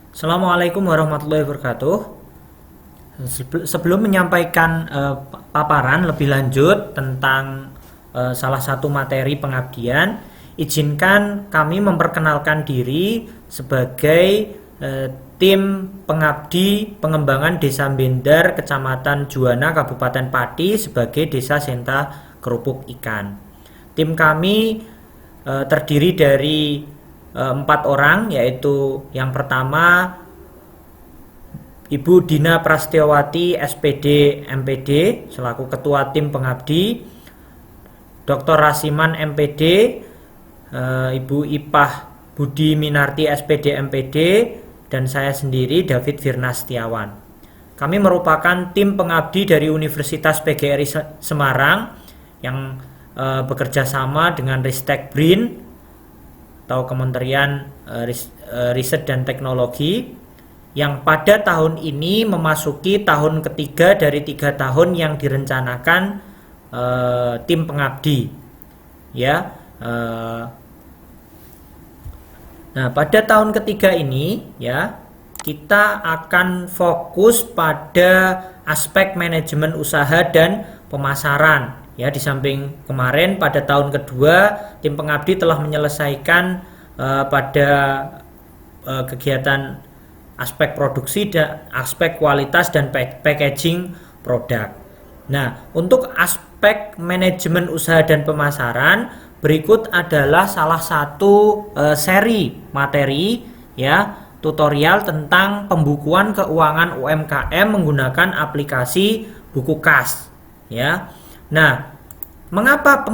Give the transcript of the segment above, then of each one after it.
Assalamualaikum warahmatullahi wabarakatuh. Sebelum menyampaikan paparan lebih lanjut tentang salah satu materi pengabdian, izinkan kami memperkenalkan diri sebagai tim pengabdi pengembangan Desa Bendar, Kecamatan Juwana, Kabupaten Pati sebagai Desa Senta Kerupuk Ikan. Tim kami terdiri dari 4 orang, yaitu yang pertama Ibu Dina Prastiawati SPD MPD selaku Ketua Tim Pengabdi, Dr. Rasiman MPD, Ibu Ipah Budi Minarti SPD MPD, dan saya sendiri David Firna Setiawan. Kami merupakan tim pengabdi dari Universitas PGRI Semarang yang bekerja sama dengan Ristek BRIN atau Kementerian Riset dan Teknologi, yang pada tahun ini memasuki tahun ketiga dari 3 tahun yang direncanakan tim pengabdi, ya. Nah, pada tahun ketiga ini, ya, kita akan fokus pada aspek manajemen usaha dan pemasaran. Ya, di samping kemarin pada tahun kedua tim pengabdi telah menyelesaikan pada kegiatan aspek produksi dan aspek kualitas dan packaging produk. Nah, untuk aspek manajemen usaha dan pemasaran, berikut adalah salah satu seri materi, ya, tutorial tentang pembukuan keuangan UMKM menggunakan aplikasi buku kas, ya. Nah, mengapa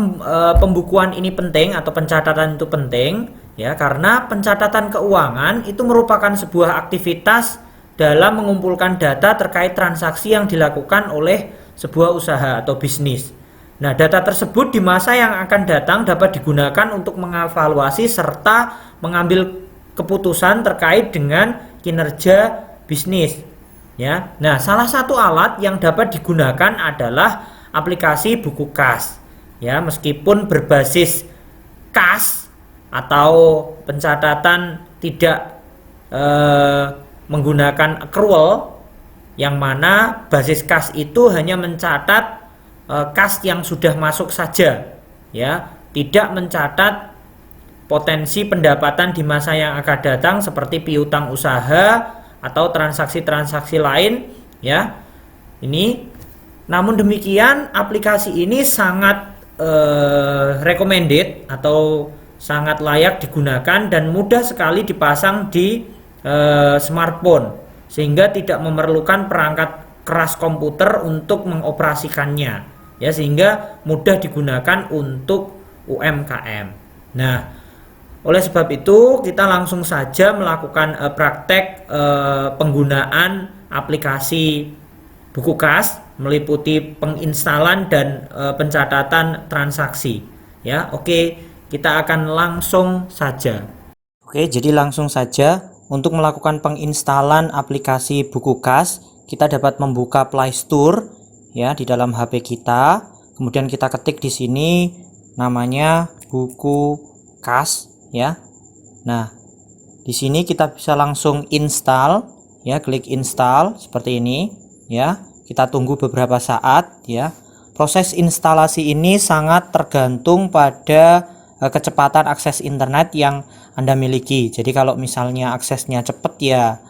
pembukuan ini penting atau pencatatan itu penting? Ya, karena pencatatan keuangan itu merupakan sebuah aktivitas dalam mengumpulkan data terkait transaksi yang dilakukan oleh sebuah usaha atau bisnis. Nah, data tersebut di masa yang akan datang dapat digunakan untuk mengevaluasi serta mengambil keputusan terkait dengan kinerja bisnis. Ya. Nah, salah satu alat yang dapat digunakan adalah aplikasi buku kas. Ya, meskipun berbasis kas atau pencatatan tidak menggunakan accrual, yang mana basis kas itu hanya mencatat kas yang sudah masuk saja, ya, tidak mencatat potensi pendapatan di masa yang akan datang seperti piutang usaha atau transaksi-transaksi lain, ya. Ini, namun demikian aplikasi ini sangat recommended atau sangat layak digunakan dan mudah sekali dipasang di smartphone, sehingga tidak memerlukan perangkat keras komputer untuk mengoperasikannya, ya, sehingga mudah digunakan untuk UMKM. Nah, oleh sebab itu kita langsung saja melakukan praktek penggunaan aplikasi buku kas, meliputi penginstalan dan pencatatan transaksi, ya. Oke, kita akan langsung saja. Oke, jadi langsung saja untuk melakukan penginstalan aplikasi buku kas, kita dapat membuka Play Store, ya, di dalam HP kita. Kemudian kita ketik di sini namanya buku kas, ya. Nah, di sini kita bisa langsung install, ya, klik install seperti ini, ya. Kita tunggu beberapa saat, ya. Proses instalasi ini sangat tergantung pada kecepatan akses internet yang Anda miliki. Jadi kalau misalnya aksesnya cepat, ya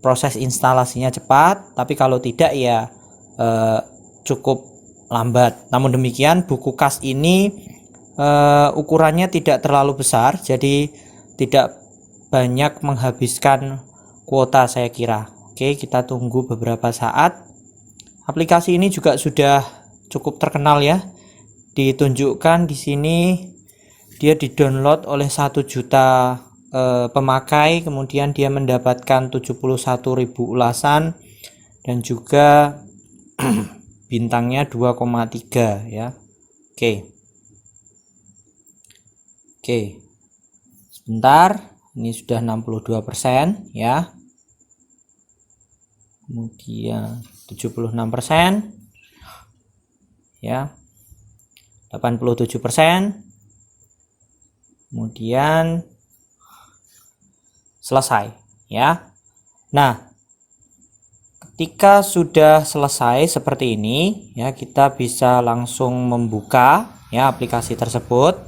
proses instalasinya cepat, tapi kalau tidak, ya cukup lambat. Namun demikian buku kas ini ukurannya tidak terlalu besar, jadi tidak banyak menghabiskan kuota saya kira. Oke, kita tunggu beberapa saat. Aplikasi ini juga sudah cukup terkenal, ya. Ditunjukkan di sini dia di-download oleh 1 juta pemakai, kemudian dia mendapatkan 71.000 ulasan dan juga bintangnya 2,3, ya. Oke. Sebentar, ini sudah 62%, ya. Kemudian 76%, ya. 87%. Kemudian selesai, ya. Nah, ketika sudah selesai seperti ini ya, kita bisa langsung membuka ya aplikasi tersebut.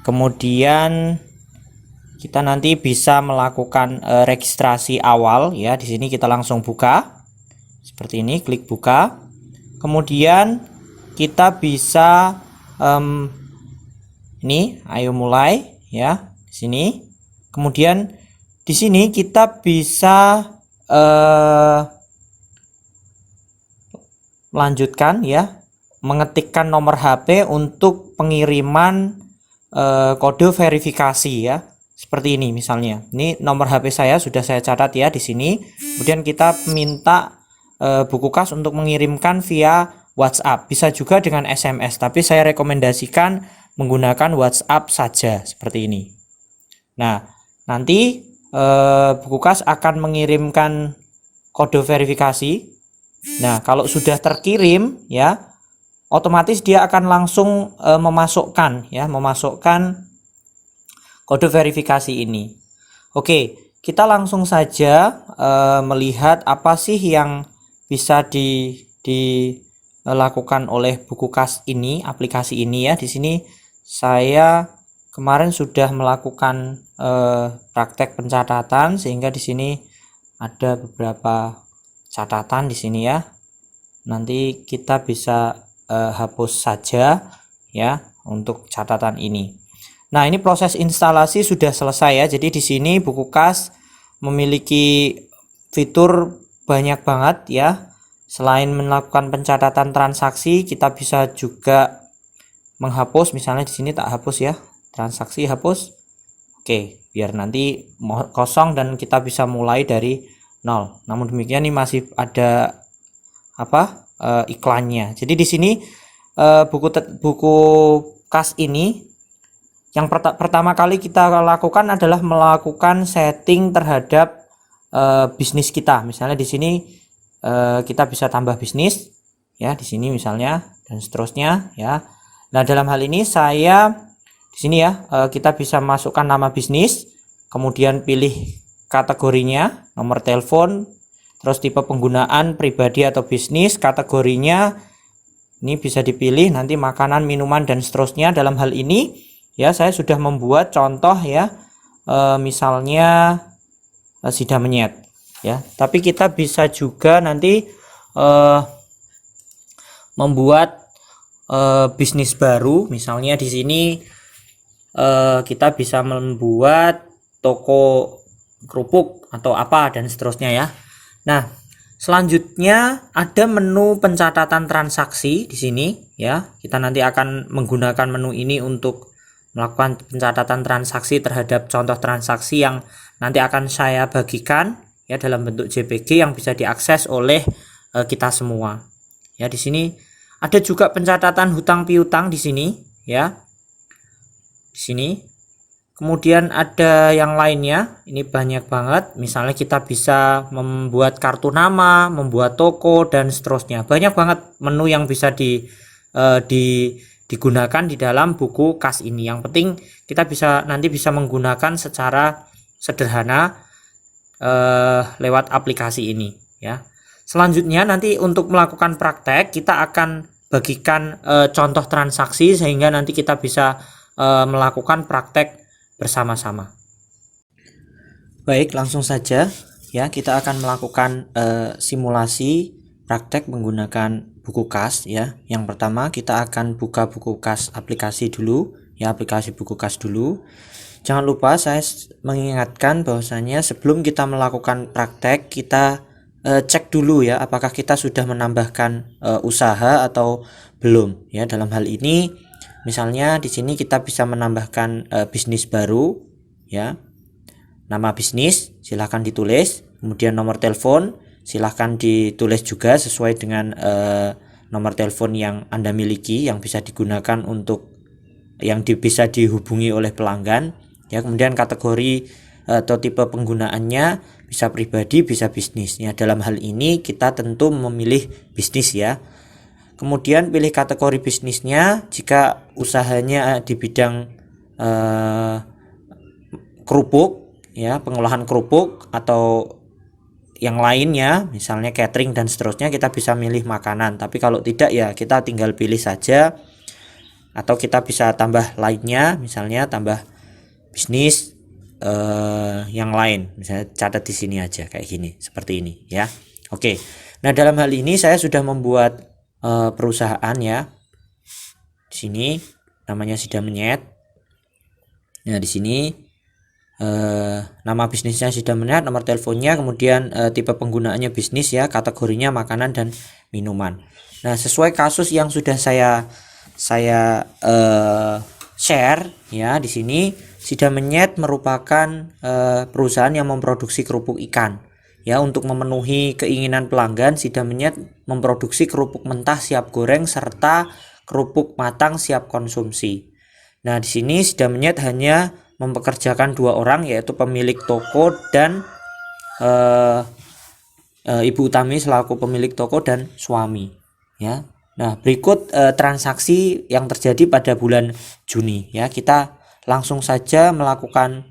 Kemudian kita nanti bisa melakukan registrasi awal ya. Di sini kita langsung buka. Seperti ini, klik buka. Kemudian kita bisa ini ayo mulai ya di sini. Kemudian di sini kita bisa melanjutkan ya, mengetikkan nomor HP untuk pengiriman kode verifikasi ya. Seperti ini misalnya. Ini nomor HP saya sudah saya catat ya di sini. Kemudian kita minta Buku Kas untuk mengirimkan via WhatsApp. Bisa juga dengan SMS, tapi saya rekomendasikan menggunakan WhatsApp saja seperti ini. Nah, nanti Buku Kas akan mengirimkan kode verifikasi. Nah, kalau sudah terkirim ya, otomatis dia akan langsung memasukkan kode verifikasi ini. Oke, kita langsung saja melihat apa sih yang bisa dilakukan oleh Buku Kas ini, aplikasi ini ya. Di sini saya kemarin sudah melakukan praktek pencatatan, sehingga di sini ada beberapa catatan di sini ya. Nanti kita bisa hapus saja ya untuk catatan ini. Nah, ini proses instalasi sudah selesai ya. Jadi di sini Buku Kas memiliki fitur banyak banget ya. Selain melakukan pencatatan transaksi, kita bisa juga menghapus. Misalnya di sini tak hapus ya, transaksi hapus. Oke, biar nanti kosong dan kita bisa mulai dari nol. Namun demikian ini masih ada iklannya. Jadi di sini buku Kas ini yang pertama kali kita lakukan adalah melakukan setting terhadap bisnis kita. Misalnya di sini kita bisa tambah bisnis ya, di sini misalnya, dan seterusnya ya. Nah, dalam hal ini saya di sini ya, kita bisa masukkan nama bisnis, kemudian pilih kategorinya, nomor telepon, terus tipe penggunaan pribadi atau bisnis, kategorinya ini bisa dipilih, nanti makanan, minuman, dan seterusnya. Dalam hal ini ya, saya sudah membuat contoh ya, misalnya sida menyet ya. Tapi kita bisa juga nanti membuat bisnis baru. Misalnya di sini kita bisa membuat toko kerupuk atau apa dan seterusnya ya. Nah, selanjutnya ada menu pencatatan transaksi di sini ya. Kita nanti akan menggunakan menu ini untuk melakukan pencatatan transaksi terhadap contoh transaksi yang nanti akan saya bagikan ya dalam bentuk JPG yang bisa diakses oleh kita semua. Ya, di sini ada juga pencatatan hutang piutang di sini ya. Di sini. Kemudian ada yang lainnya, ini banyak banget. Misalnya kita bisa membuat kartu nama, membuat toko, dan seterusnya. Banyak banget menu yang bisa digunakan di dalam Buku Kas ini. Yang penting kita nanti bisa menggunakan secara sederhana lewat aplikasi ini ya. Selanjutnya nanti untuk melakukan praktek, kita akan bagikan contoh transaksi sehingga nanti kita bisa melakukan praktek bersama-sama. Baik, langsung saja ya, kita akan melakukan simulasi praktek menggunakan Buku Kas ya. Yang pertama kita akan buka Buku Kas aplikasi dulu ya, aplikasi Buku Kas dulu. Jangan lupa saya mengingatkan bahwasanya sebelum kita melakukan praktek, kita cek dulu ya apakah kita sudah menambahkan usaha atau belum ya. Dalam hal ini misalnya di sini kita bisa menambahkan bisnis baru ya. Nama bisnis silahkan ditulis, kemudian nomor telepon silahkan ditulis juga sesuai dengan nomor telepon yang Anda miliki yang bisa digunakan untuk yang bisa dihubungi oleh pelanggan ya. Kemudian kategori atau tipe penggunaannya bisa pribadi, bisa bisnis ya. Dalam hal ini kita tentu memilih bisnis ya. Kemudian pilih kategori bisnisnya, jika usahanya di bidang kerupuk ya, pengolahan kerupuk, atau yang lainnya, misalnya catering dan seterusnya, kita bisa milih makanan. Tapi kalau tidak ya kita tinggal pilih saja, atau kita bisa tambah lainnya, misalnya tambah bisnis yang lain, misalnya catat di sini aja kayak gini, seperti ini ya. Oke, nah dalam hal ini saya sudah membuat perusahaan ya. Di sini namanya Sida Menyet. Nah di sini nama bisnisnya Sida Menyet, nomor teleponnya, kemudian tipe penggunaannya bisnis ya, kategorinya makanan dan minuman. Nah sesuai kasus yang sudah saya share ya, di sini Sida Menyet merupakan perusahaan yang memproduksi kerupuk ikan. Ya, untuk memenuhi keinginan pelanggan, Sida Menyet memproduksi kerupuk mentah siap goreng serta kerupuk matang siap konsumsi. Nah, di sini Sida Menyet hanya mempekerjakan 2 orang, yaitu pemilik toko dan Ibu Utami selaku pemilik toko dan suami. Ya. Nah, berikut transaksi yang terjadi pada bulan Juni. Ya, kita langsung saja melakukan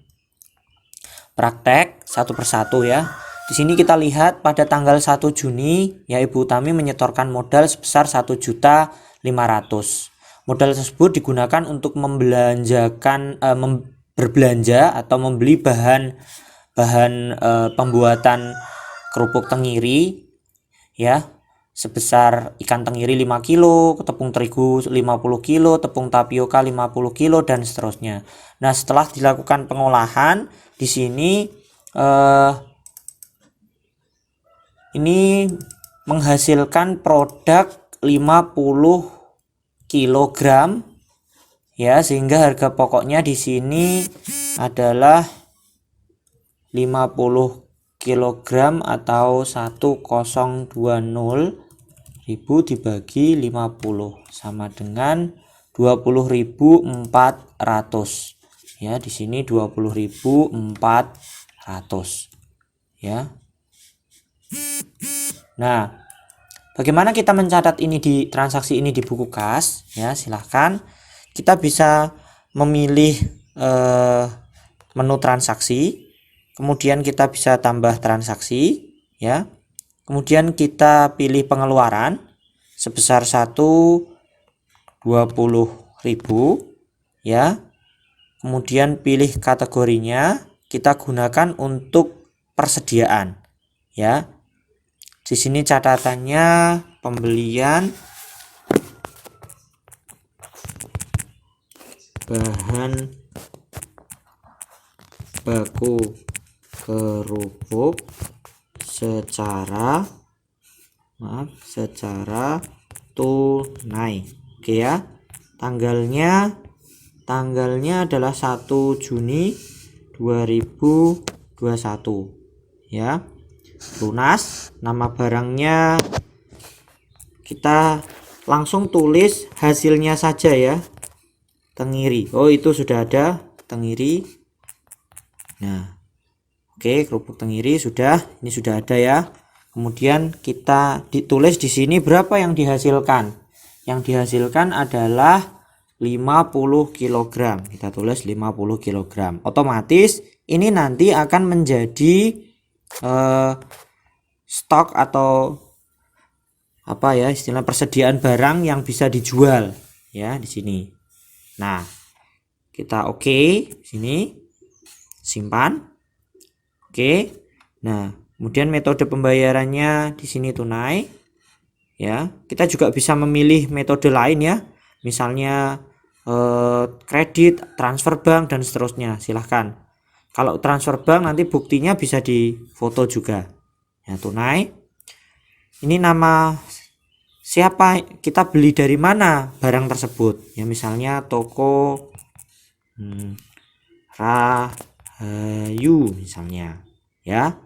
praktek satu persatu ya. Di sini kita lihat pada tanggal 1 Juni ya, Ibu Utami menyetorkan modal sebesar 1.500.000. Modal tersebut digunakan untuk berbelanja atau membeli bahan pembuatan kerupuk tenggiri ya, sebesar ikan tenggiri 5 kilo, tepung terigu 50 kilo, tepung tapioka 50 kilo dan seterusnya. Nah, setelah dilakukan pengolahan di sini ini menghasilkan produk 50 kilogram ya, sehingga harga pokoknya di sini adalah 50 kilogram atau 1020.000 dibagi 50 sama dengan 20.400 ya. Di sini 20.400 ya. Nah, bagaimana kita mencatat ini di transaksi ini di buku kas ya? Silahkan kita bisa memilih menu transaksi, kemudian kita bisa tambah transaksi ya. Kemudian kita pilih pengeluaran sebesar 120.000 ya. Kemudian pilih kategorinya, kita gunakan untuk persediaan ya. Di sini catatannya pembelian bahan baku kerupuk secara tunai. Oke ya. Tanggalnya adalah 1 Juni 2021 ya. Lunas. Nama barangnya kita langsung tulis hasilnya saja ya. Tenggiri. Oh, itu sudah ada tenggiri. Nah, oke, kerupuk tenggiri sudah, ini sudah ada ya. Kemudian kita ditulis di sini berapa yang dihasilkan. Yang dihasilkan adalah 50 kg. Kita tulis 50 kg. Otomatis ini nanti akan menjadi stok atau apa ya, istilah persediaan barang yang bisa dijual ya di sini. Nah, kita oke, sini simpan. Oke. Nah, kemudian metode pembayarannya di sini tunai. Ya, kita juga bisa memilih metode lain ya. Misalnya kredit, transfer bank dan seterusnya. Silahkan. Kalau transfer bank nanti buktinya bisa difoto juga. Ya, tunai. Ini nama siapa, kita beli dari mana barang tersebut. Ya, misalnya toko Rahayu misalnya ya.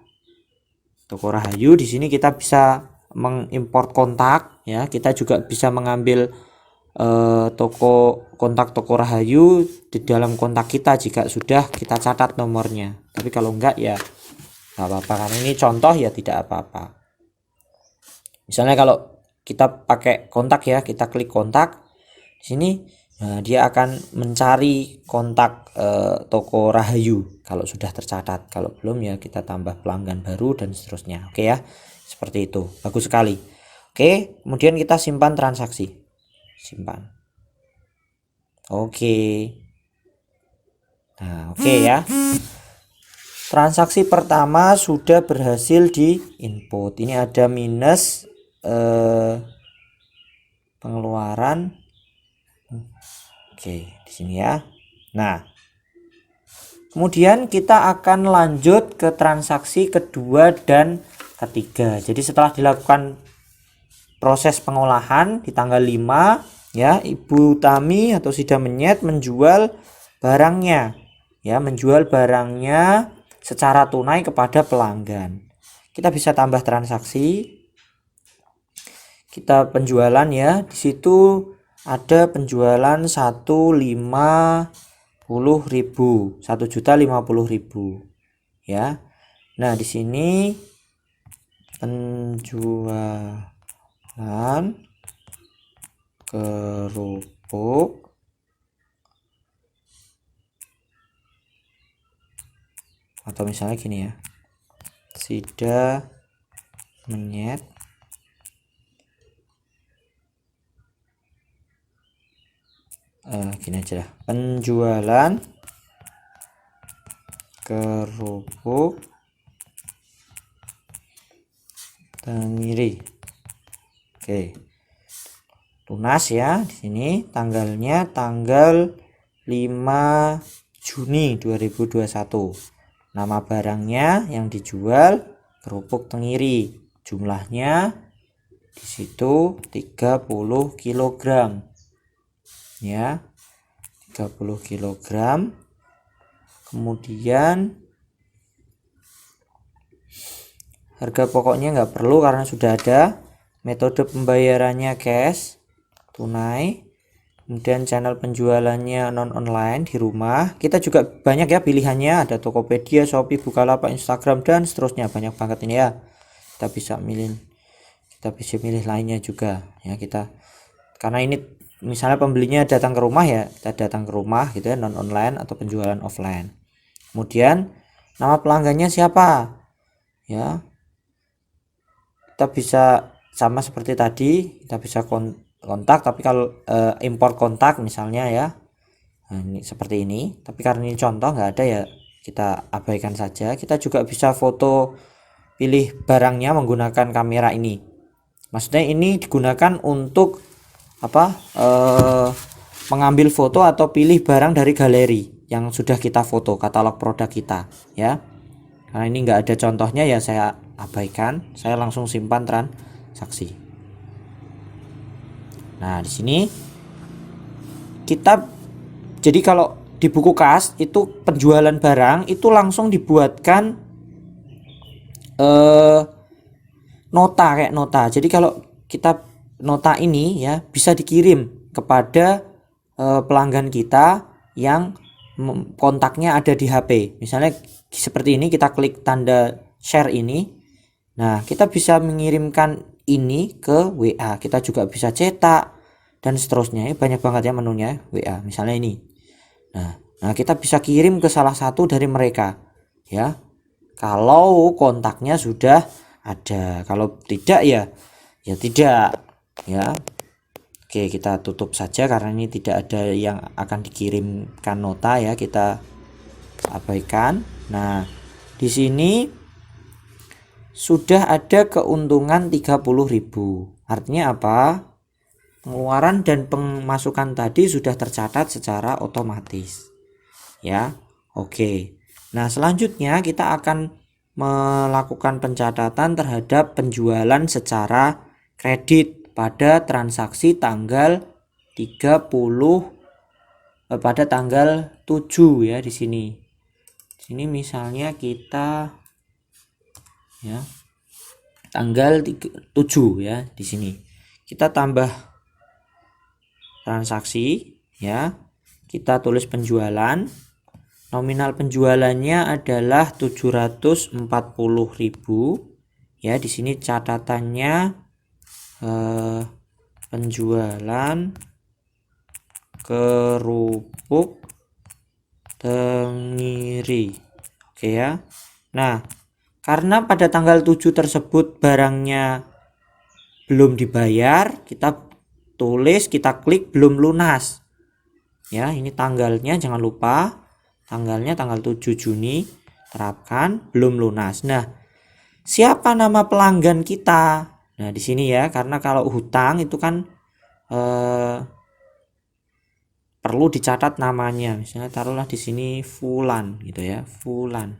Toko Rahayu, di sini kita bisa mengimport kontak ya. Kita juga bisa mengambil toko Rahayu di dalam kontak kita jika sudah kita catat nomornya. Tapi kalau enggak ya nggak apa-apa, karena ini contoh ya, tidak apa-apa. Misalnya kalau kita pakai kontak ya, kita klik kontak di sini Nah, dia akan mencari kontak toko Rahayu kalau sudah tercatat. Kalau belum ya kita tambah pelanggan baru dan seterusnya. Oke ya. Seperti itu. Bagus sekali. Oke, kemudian kita simpan transaksi. Simpan. Oke. Nah, oke ya. Transaksi pertama sudah berhasil di input. Ini ada minus pengeluaran. Oke, di sini ya. Nah, kemudian kita akan lanjut ke transaksi kedua dan ketiga. Jadi setelah dilakukan proses pengolahan di tanggal 5 ya, Ibu Tami atau Sida Menyet menjual barangnya. Ya, menjual barangnya secara tunai kepada pelanggan. Kita bisa tambah transaksi. Kita penjualan ya. Di situ ada penjualan 150.000, 1.050.000 ya. Nah, di sini penjualan kerupuk atau misalnya gini ya, Sida Menyet gini aja lah, penjualan kerupuk Tenggiri. Oke, lunas ya. Di sini tanggalnya tanggal 5 Juni 2021. Nama barangnya yang dijual kerupuk Tenggiri. Jumlahnya di situ 30 kg. Ya. 30 kg. Kemudian harga pokoknya nggak perlu karena sudah ada. Metode pembayarannya cash, tunai. Kemudian channel penjualannya non online di rumah. Kita juga banyak ya pilihannya, ada Tokopedia, Shopee, Bukalapak, Instagram dan seterusnya, banyak banget ini ya. Kita bisa milih lainnya juga ya kita. Karena ini misalnya pembelinya datang ke rumah ya, kita datang ke rumah gitu ya, non online atau penjualan offline. Kemudian nama pelanggannya siapa? Ya. Kita bisa sama seperti tadi, kita bisa kontak, tapi kalau import kontak misalnya ya, nah, ini seperti ini. Tapi karena ini contoh nggak ada ya, kita abaikan saja. Kita juga bisa foto pilih barangnya menggunakan kamera ini. Maksudnya ini digunakan untuk apa? Mengambil foto atau pilih barang dari galeri yang sudah kita foto, katalog produk kita ya. Karena ini nggak ada contohnya ya, saya abaikan, saya langsung simpan transaksi. Nah, di sini kita, jadi kalau di buku kas itu penjualan barang itu langsung dibuatkan nota kayak nota. Jadi kalau kita nota ini ya bisa dikirim kepada pelanggan kita yang kontaknya ada di HP. Misalnya seperti ini, kita klik tanda share ini. Nah, kita bisa mengirimkan ini ke WA. Kita juga bisa cetak dan seterusnya. Ini banyak banget ya menunya WA. Misalnya ini. Nah, kita bisa kirim ke salah satu dari mereka ya. Kalau kontaknya sudah ada. Kalau tidak ya tidak ya. Oke, kita tutup saja karena ini tidak ada yang akan dikirimkan nota ya, kita abaikan. Nah, di sini sudah ada keuntungan 30.000. Artinya apa? Pengeluaran dan pemasukan tadi sudah tercatat secara otomatis. Ya. Oke. Nah, selanjutnya kita akan melakukan pencatatan terhadap penjualan secara kredit pada transaksi tanggal 30 pada tanggal 7 ya di sini. Di sini misalnya kita ya tanggal 7 ya di sini. Kita tambah transaksi ya. Kita tulis penjualan. Nominal penjualannya adalah 740.000 ya. Di sini catatannya penjualan kerupuk tenggiri. Oke ya. Nah, karena pada tanggal 7 tersebut barangnya belum dibayar, kita tulis, kita klik belum lunas. Ya, ini tanggalnya jangan lupa. Tanggalnya tanggal 7 Juni, terapkan belum lunas. Nah, siapa nama pelanggan kita? Nah, di sini ya, karena kalau hutang itu kan perlu dicatat namanya. Misalnya taruhlah di sini Fulan gitu ya, Fulan.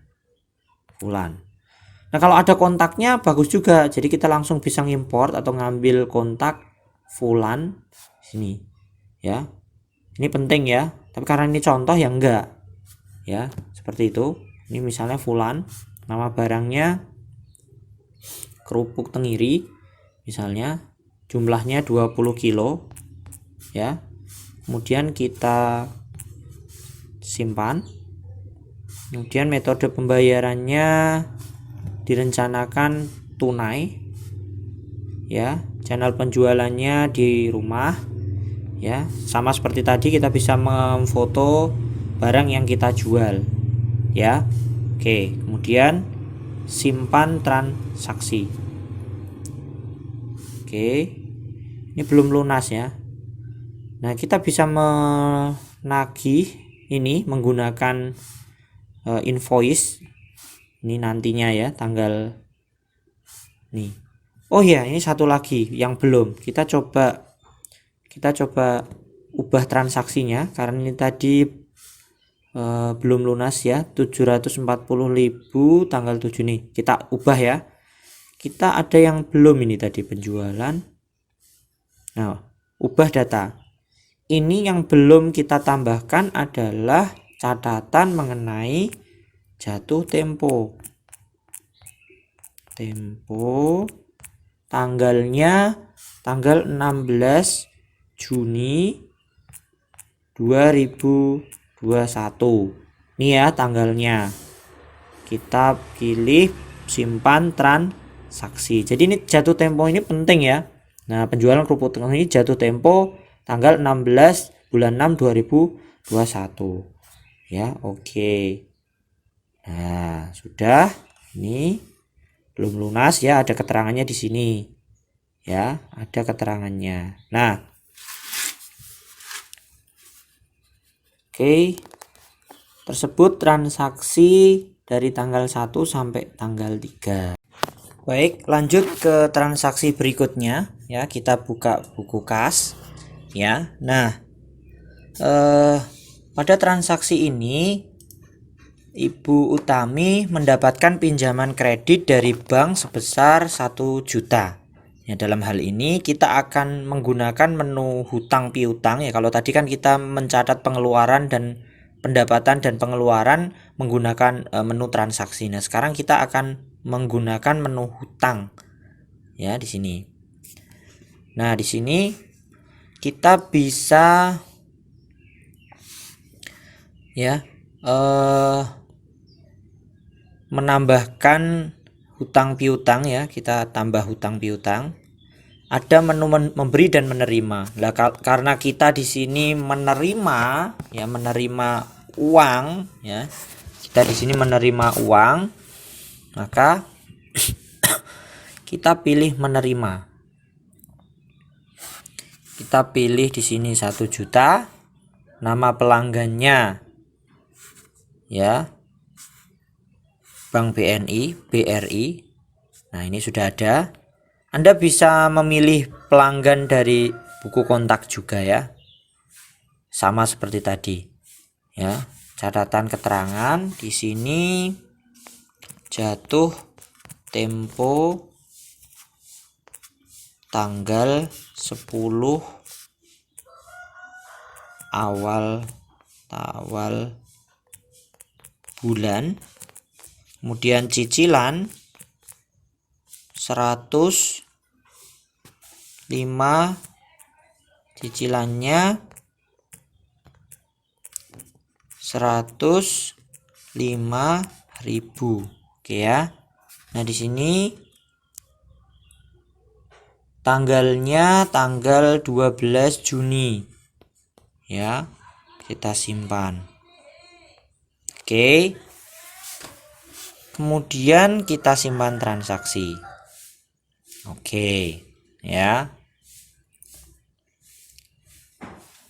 Nah, kalau ada kontaknya bagus juga. Jadi kita langsung bisa ngimport atau ngambil kontak Fulan sini. Ya. Ini penting ya. Tapi karena ini contoh ya enggak. Ya, seperti itu. Ini misalnya Fulan, nama barangnya kerupuk tenggiri misalnya, jumlahnya 20 kilo ya. Kemudian kita simpan. Kemudian metode pembayarannya direncanakan tunai ya. Channel penjualannya di rumah ya. Sama seperti tadi, kita bisa memfoto barang yang kita jual ya. Oke, kemudian simpan transaksi. Oke, ini belum lunas ya. Nah, kita bisa menagih ini menggunakan invoice. Ini nantinya ya, tanggal nih. Oh ya, ini satu lagi yang belum. Kita coba ubah transaksinya karena ini tadi belum lunas ya, 740.000 tanggal 7 nih. Kita ubah ya. Kita ada yang belum ini tadi penjualan. Nah, ubah data. Ini yang belum kita tambahkan adalah catatan mengenai jatuh tempo. Tanggalnya tanggal 16 Juni 2021. Ini ya tanggalnya. Kita pilih simpan transaksi. Jadi ini jatuh tempo ini penting ya. Nah, penjualan kerupuk tenggiri ini jatuh tempo tanggal 16 bulan 6 2021. Ya, oke. Nah, sudah. Ini belum lunas ya, ada keterangannya di sini. Ya, ada keterangannya. Nah, oke. Tersebut transaksi dari tanggal 1 sampai tanggal 3. Baik, lanjut ke transaksi berikutnya ya. Kita buka buku kas ya. Nah, pada transaksi ini Ibu Utami mendapatkan pinjaman kredit dari bank sebesar 1 juta. Ya, dalam hal ini kita akan menggunakan menu hutang piutang ya. Kalau tadi kan kita mencatat pengeluaran dan pendapatan dan pengeluaran menggunakan menu transaksi. Nah, sekarang kita akan menggunakan menu hutang. Ya, di sini. Nah, di sini kita bisa ya menambahkan hutang piutang ya. Kita tambah hutang piutang. Ada menu memberi dan menerima. Nah, karena kita di sini menerima ya, menerima uang ya. Kita di sini menerima uang, maka kita pilih menerima. Kita pilih di sini 1 juta, nama pelanggannya ya, Bank BRI. Nah, ini sudah ada. Anda bisa memilih pelanggan dari buku kontak juga ya. Sama seperti tadi. Ya, catatan keterangan di sini jatuh tempo tanggal 10 awal bulan. Kemudian cicilan 105, cicilannya 105.000. Oke ya. Nah, di sini tanggalnya tanggal 12 Juni ya. Kita simpan. Oke. Kemudian kita simpan transaksi. Oke, ya.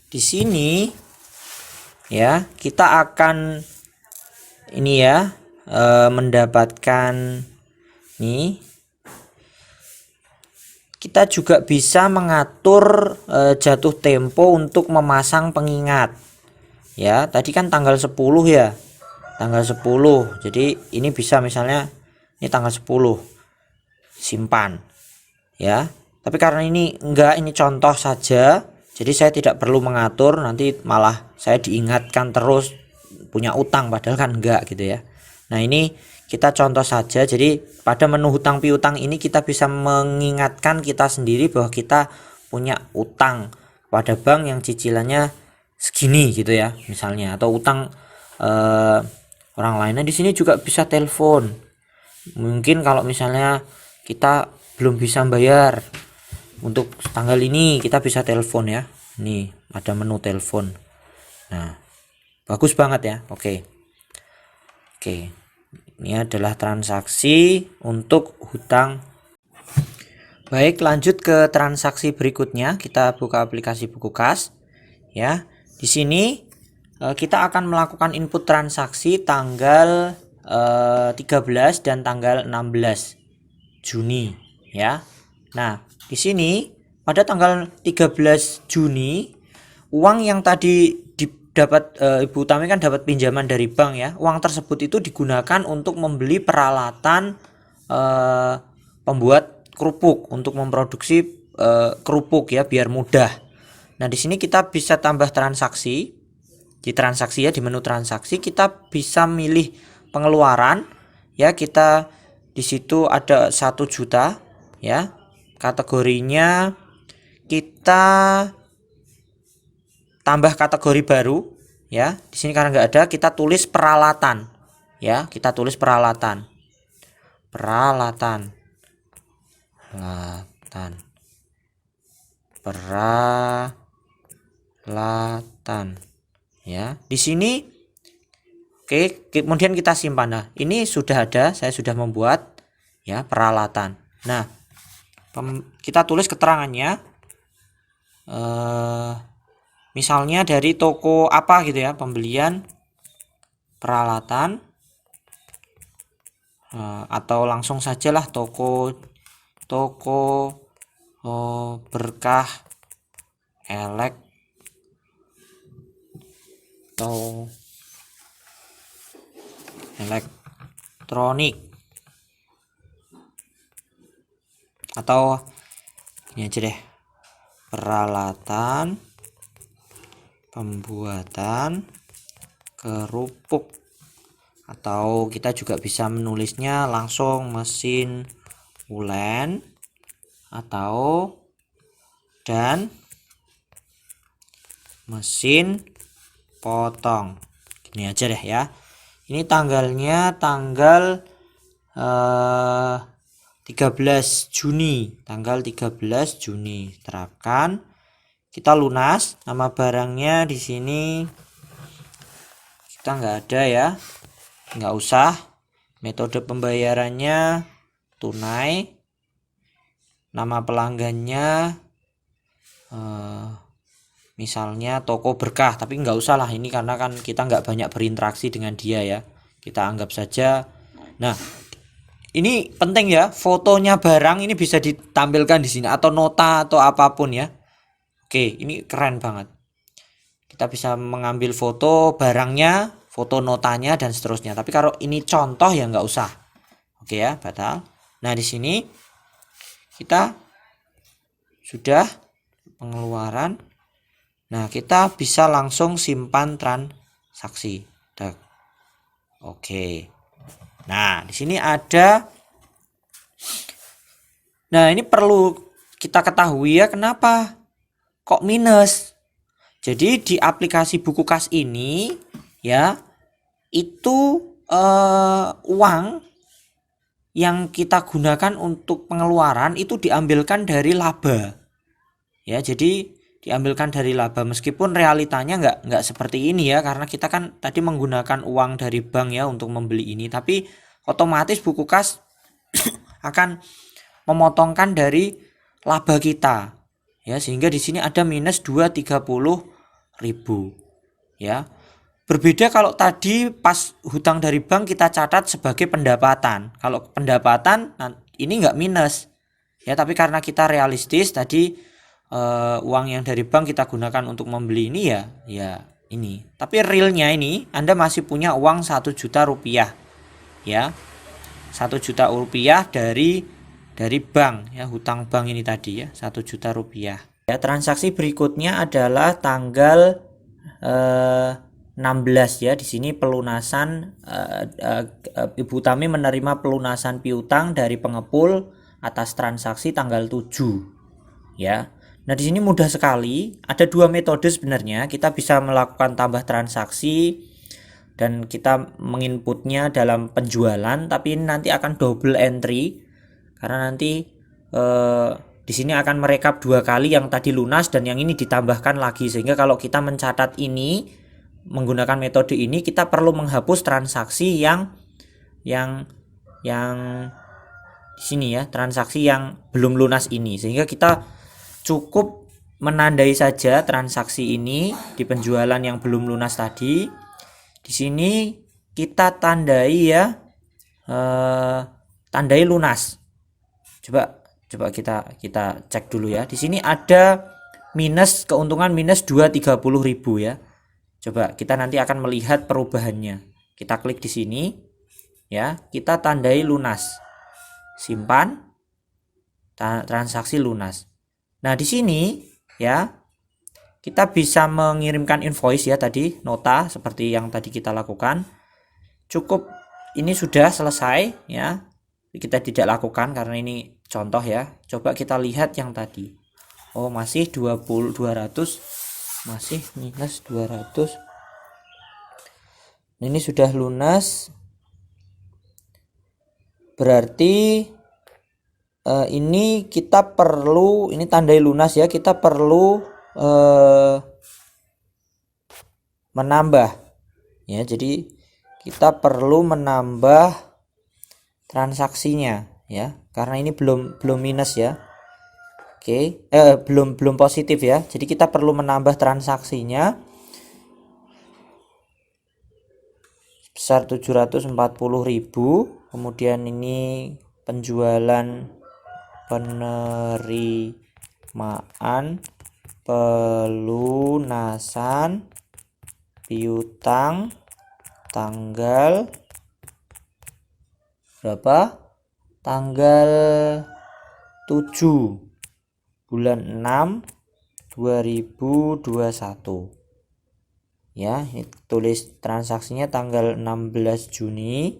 Di sini ya, kita akan ini ya, mendapatkan nih. Kita juga bisa mengatur jatuh tempo untuk memasang pengingat. Ya, tadi kan tanggal 10 ya. Tanggal 10. Jadi ini bisa misalnya ini tanggal 10. Simpan. Ya. Tapi karena ini ini contoh saja, jadi saya tidak perlu mengatur, nanti malah saya diingatkan terus punya utang padahal kan enggak gitu ya. Nah, ini kita contoh saja. Jadi pada menu hutang piutang ini kita bisa mengingatkan kita sendiri bahwa kita punya utang pada bank yang cicilannya segini gitu ya, misalnya, atau utang orang lain. Nah, di sini juga bisa telepon. Mungkin kalau misalnya kita belum bisa bayar untuk tanggal ini, kita bisa telepon ya. Nih, ada menu telepon. Nah, bagus banget ya. Oke. Ini adalah transaksi untuk hutang. Baik, lanjut ke transaksi berikutnya. Kita buka aplikasi buku kas. Ya, di sini kita akan melakukan input transaksi tanggal 13 dan tanggal 16 Juni ya. Nah, di sini pada tanggal 13 Juni uang yang tadi didapat Ibu Utami kan dapat pinjaman dari bank ya. Uang tersebut itu digunakan untuk membeli peralatan pembuat kerupuk untuk memproduksi kerupuk ya, biar mudah. Nah, di sini kita bisa tambah transaksi. Di transaksi ya, di menu transaksi kita bisa milih pengeluaran ya. Kita di situ ada 1 juta ya. Kategorinya kita tambah kategori baru ya. Di sini karena nggak ada, kita tulis peralatan ya. Kita tulis peralatan ya. Di sini oke, kemudian kita simpan. Nah, ini sudah ada, saya sudah membuat ya peralatan. Nah, kita tulis keterangannya, misalnya dari toko apa gitu ya, pembelian peralatan, atau langsung sajalah toko berkah elektronik, atau ini aja deh, peralatan pembuatan kerupuk. Atau kita juga bisa menulisnya langsung mesin ulen dan mesin potong. Ini aja deh ya. Ini tanggalnya tanggal 13 Juni. Tanggal 13 Juni. Terapkan. Kita lunas. Nama barangnya di sini kita nggak ada ya. Nggak usah. Metode pembayarannya tunai. Nama pelanggannya misalnya toko berkah, tapi nggak usah lah ini karena kan kita nggak banyak berinteraksi dengan dia ya. Kita anggap saja. Nah, ini penting ya, fotonya barang ini bisa ditampilkan di sini atau nota atau apapun ya. Oke, ini keren banget. Kita bisa mengambil foto barangnya, foto notanya dan seterusnya. Tapi kalau ini contoh ya nggak usah. Oke ya, batal. Nah, di sini kita sudah pengeluaran. Nah, kita bisa langsung simpan transaksi. Oke. Nah, di sini ada. Nah, ini perlu kita ketahui ya, kenapa kok minus. Jadi di aplikasi buku kas ini ya, itu uang yang kita gunakan untuk pengeluaran itu diambilkan dari laba. Ya, jadi diambilkan dari laba, meskipun realitanya nggak seperti ini ya, karena kita kan tadi menggunakan uang dari bank ya untuk membeli ini, tapi otomatis buku kas akan memotongkan dari laba kita ya, sehingga di sini ada minus 230.000 ya. Berbeda kalau tadi pas hutang dari bank kita catat sebagai pendapatan. Kalau pendapatan ini nggak minus ya, tapi karena kita realistis tadi uang yang dari bank kita gunakan untuk membeli ini ya ini. Tapi realnya ini Anda masih punya uang 1 juta rupiah ya, 1 juta rupiah dari bank ya, hutang bank ini tadi ya, 1 juta rupiah ya. Transaksi berikutnya adalah tanggal 16 ya. Di sini pelunasan Ibu Tami menerima pelunasan piutang dari pengepul atas transaksi tanggal 7 ya. Nah, di sini mudah sekali. Ada dua metode sebenarnya. Kita bisa melakukan tambah transaksi dan kita menginputnya dalam penjualan, tapi ini nanti akan double entry karena nanti di sini akan merekap 2 kali, yang tadi lunas dan yang ini ditambahkan lagi, sehingga kalau kita mencatat ini menggunakan metode ini kita perlu menghapus transaksi yang di sini ya, transaksi yang belum lunas ini, sehingga kita cukup menandai saja transaksi ini di penjualan yang belum lunas tadi. Di sini kita tandai ya, tandai lunas. Coba kita cek dulu ya. Di sini ada minus, keuntungan minus 230.000 ya. Coba kita nanti akan melihat perubahannya. Kita klik di sini ya, kita tandai lunas. Simpan transaksi lunas. Nah, di sini ya kita bisa mengirimkan invoice ya, tadi nota seperti yang tadi kita lakukan. Cukup ini sudah selesai ya. Kita tidak lakukan karena ini contoh ya. Coba kita lihat yang tadi. Oh, masih 200, masih minus 200. Ini sudah lunas. Berarti ini kita perlu, ini tandai lunas ya, kita perlu menambah ya. Jadi kita perlu menambah transaksinya ya, karena ini belum minus ya. Oke, belum positif ya. Jadi kita perlu menambah transaksinya sebesar 740.000. Kemudian ini penjualan, penerimaan pelunasan piutang tanggal berapa? Tanggal 7 bulan 6 2021 ya. Ini tulis transaksinya tanggal 16 Juni,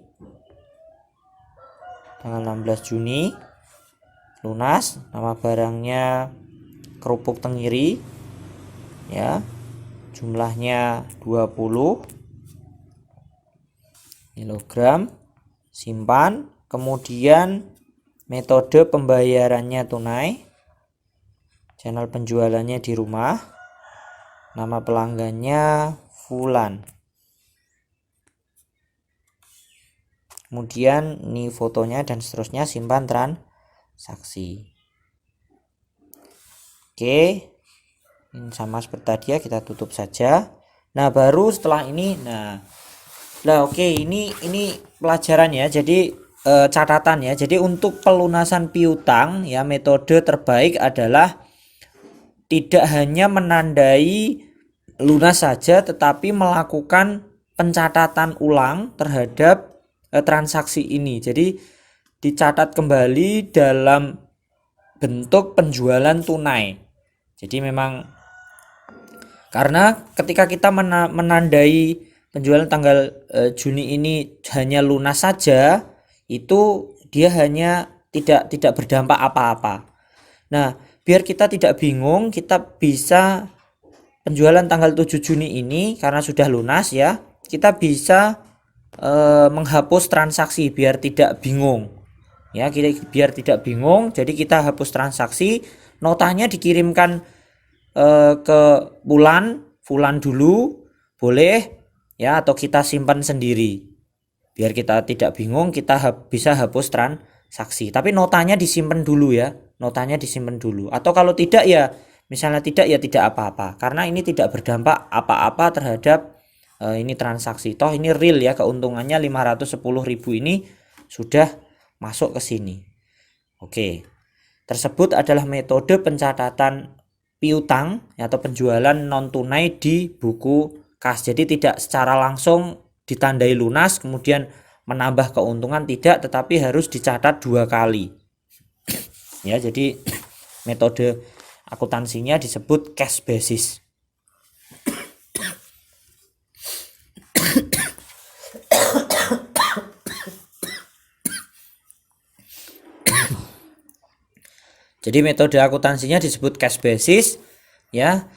tanggal 16 Juni lunas. Nama barangnya kerupuk tenggiri ya, jumlahnya 20 kilogram. Simpan. Kemudian metode pembayarannya tunai, channel penjualannya di rumah, nama pelanggannya Fulan. Kemudian ini fotonya dan seterusnya. Simpan transaksi. Oke, ini sama seperti tadi ya, kita tutup saja. Nah, baru setelah ini, oke, ini pelajaran ya. Jadi catatan ya. Jadi untuk pelunasan piutang ya, metode terbaik adalah tidak hanya menandai lunas saja, tetapi melakukan pencatatan ulang terhadap transaksi ini. Jadi dicatat kembali dalam bentuk penjualan tunai. Jadi memang karena ketika kita menandai penjualan tanggal Juni ini hanya lunas saja, itu dia hanya tidak berdampak apa-apa. Nah, biar kita tidak bingung, kita bisa penjualan tanggal 7 Juni ini karena sudah lunas ya, kita bisa menghapus transaksi biar tidak bingung. Ya, biar tidak bingung, jadi kita hapus transaksi, notanya dikirimkan ke bulan dulu boleh ya, atau kita simpan sendiri. Biar kita tidak bingung, kita bisa hapus transaksi. Tapi notanya disimpan dulu ya. Notanya disimpan dulu. Atau kalau tidak ya, misalnya tidak ya tidak apa-apa. Karena ini tidak berdampak apa-apa terhadap ini transaksi. Toh ini real ya, keuntungannya 510.000 ini sudah masuk ke sini. Oke. Tersebut adalah metode pencatatan piutang atau penjualan non tunai di buku kas. Jadi tidak secara langsung ditandai lunas kemudian menambah keuntungan, tidak, tetapi harus dicatat 2 kali. Ya, jadi metode akuntansinya disebut cash basis. Jadi metode akuntansinya disebut cash basis ya.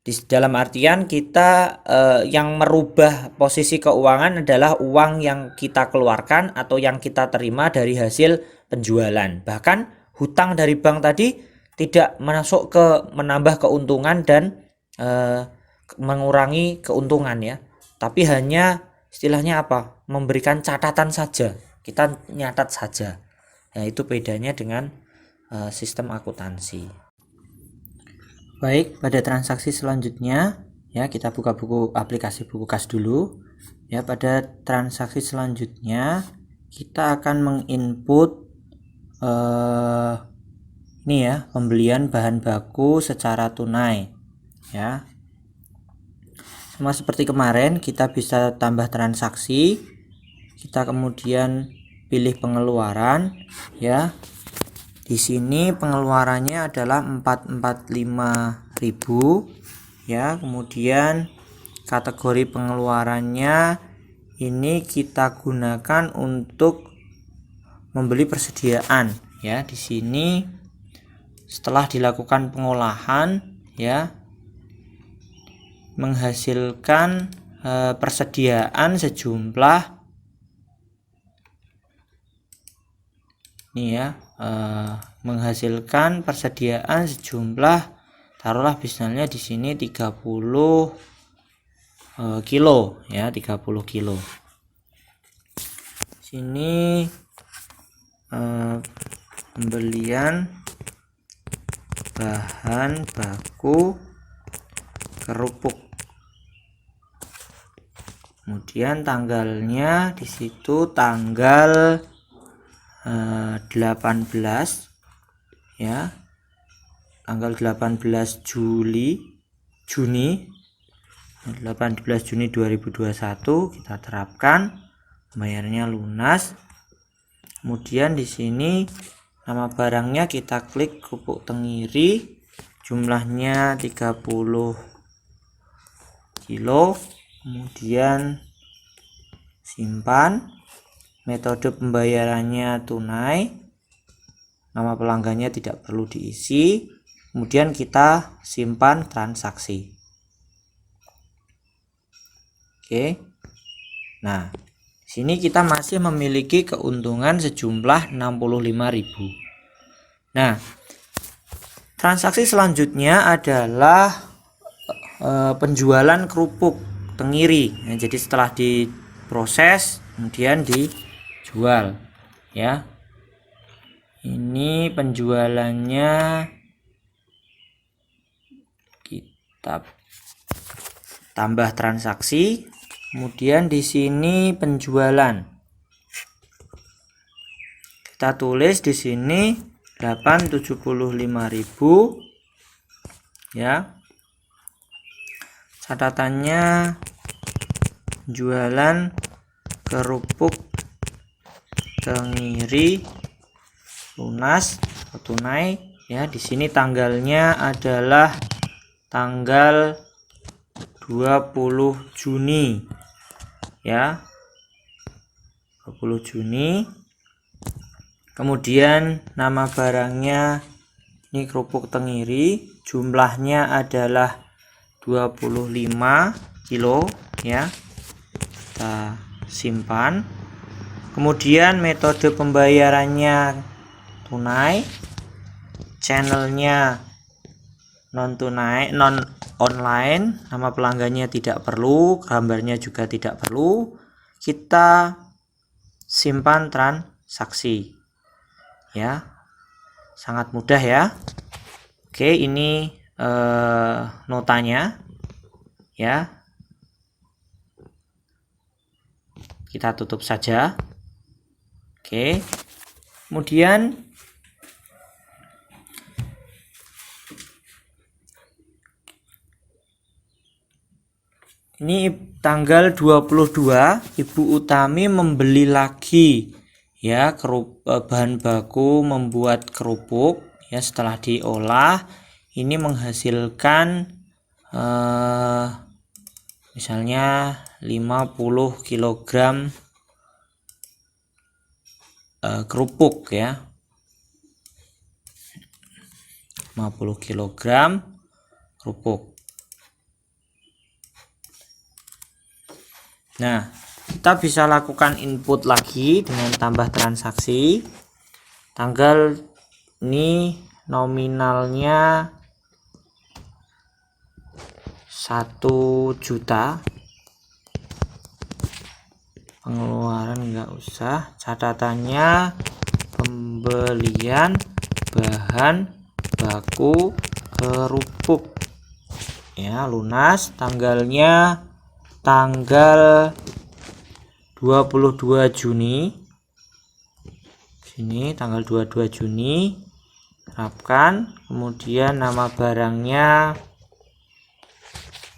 Di dalam artian kita yang merubah posisi keuangan adalah uang yang kita keluarkan atau yang kita terima dari hasil penjualan. Bahkan hutang dari bank tadi tidak masuk ke menambah keuntungan dan mengurangi keuntungan ya. Tapi hanya istilahnya apa? Memberikan catatan saja. Kita nyatat saja. Nah, itu bedanya dengan sistem akuntansi. Baik, pada transaksi selanjutnya ya, kita buka buku aplikasi buku kas dulu. Ya, pada transaksi selanjutnya kita akan menginput ini ya, pembelian bahan baku secara tunai ya. Sama seperti kemarin, kita bisa tambah transaksi. Kita kemudian pilih pengeluaran ya. Di sini pengeluarannya adalah 445.000 ya. Kemudian kategori pengeluarannya ini kita gunakan untuk membeli persediaan ya. Di sini setelah dilakukan pengolahan ya, menghasilkan persediaan sejumlah ini ya, menghasilkan persediaan sejumlah, taruhlah misalnya di sini 30 kilo ya, 30 kilo. Sini pembelian bahan baku kerupuk. Kemudian tanggalnya di situ tanggal 18 ya, tanggal 18 Juni 2021 kita terapkan, bayarnya lunas. Kemudian di sini nama barangnya kita klik kerupuk tenggiri, jumlahnya 30 kilo, kemudian simpan. Metode pembayarannya tunai, nama pelanggannya tidak perlu diisi, kemudian kita simpan transaksi. Oke. Nah, sini kita masih memiliki keuntungan sejumlah 65.000. Nah, transaksi selanjutnya adalah penjualan kerupuk tenggiri. Nah, jadi setelah diproses kemudian dijual ya. Ini penjualannya kita tambah transaksi, kemudian di sini penjualan kita tulis di sini 875.000 ya. Catatannya jualan kerupuk tenggiri lunas atau tunai ya. Di sini tanggalnya adalah tanggal 20 Juni ya, 20 Juni. Kemudian nama barangnya ini kerupuk tenggiri, jumlahnya adalah 25 kilo ya, kita simpan. Kemudian metode pembayarannya tunai, channelnya non tunai, non online, nama pelanggannya tidak perlu, gambarnya juga tidak perlu. Kita simpan transaksi. Ya. Sangat mudah ya. Oke, ini notanya ya. Kita tutup saja. Oke. Kemudian ini tanggal 22 Ibu Utami membeli lagi ya bahan baku membuat kerupuk ya, setelah diolah ini menghasilkan misalnya 50 kg kerupuk ya, 50 kg kerupuk. Nah, kita bisa lakukan input lagi dengan tambah transaksi. Tanggal ini nominalnya 1 juta. Pengeluaran enggak usah, catatannya pembelian bahan baku kerupuk ya, lunas tanggalnya tanggal 22 Juni. Sini tanggal 22 Juni terapkan. Kemudian nama barangnya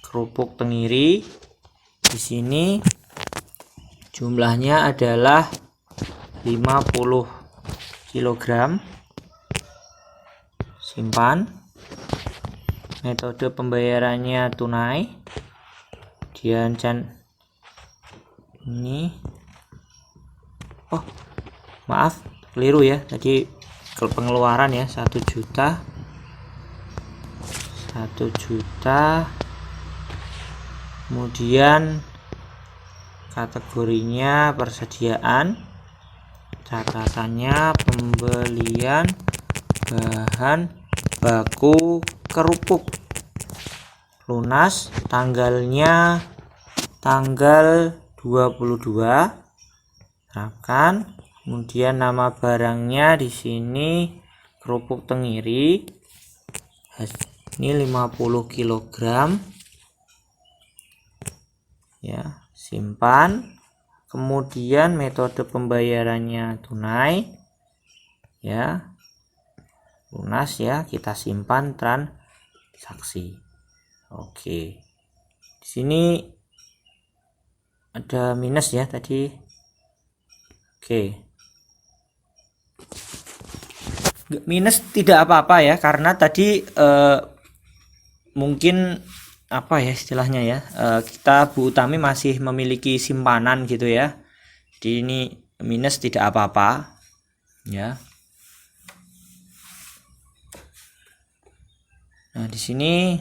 kerupuk tenggiri. Di sini jumlahnya adalah 50 kg. Simpan. Metode pembayarannya tunai. Kemudian ini maaf keliru ya, tadi pengeluaran ya 1 juta. Kemudian kategorinya persediaan, catatannya pembelian bahan baku kerupuk, lunas tanggalnya tanggal 22. Terapkan. Kemudian nama barangnya di sini kerupuk tenggiri. Ini 50 kg. Ya, simpan. Kemudian metode pembayarannya tunai. Ya. Lunas ya, kita simpan transaksi. Oke. Di sini ada minus ya tadi. Oke. Minus tidak apa-apa ya, karena tadi mungkin apa ya istilahnya ya, kita Bu Utami masih memiliki simpanan gitu ya. Jadi ini minus tidak apa-apa ya. Nah, di sini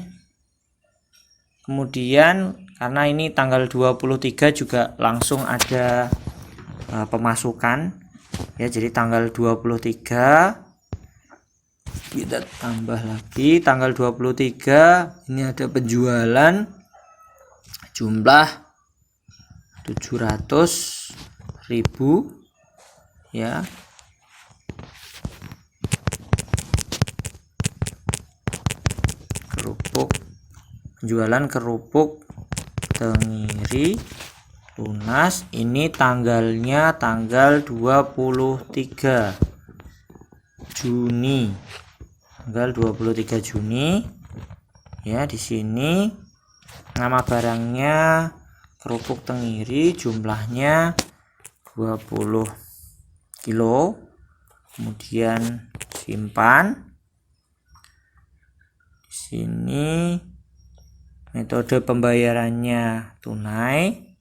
kemudian karena ini tanggal 23 juga langsung ada pemasukan ya, jadi tanggal 23 kita tambah lagi tanggal 23 ini ada penjualan jumlah 700.000 ya. Penjualan kerupuk tenggiri lunas, ini tanggalnya tanggal 23 Juni. Tanggal 23 Juni. Ya, di sini nama barangnya kerupuk tenggiri, jumlahnya 20 kilo. Kemudian simpan. Di sini metode pembayarannya tunai,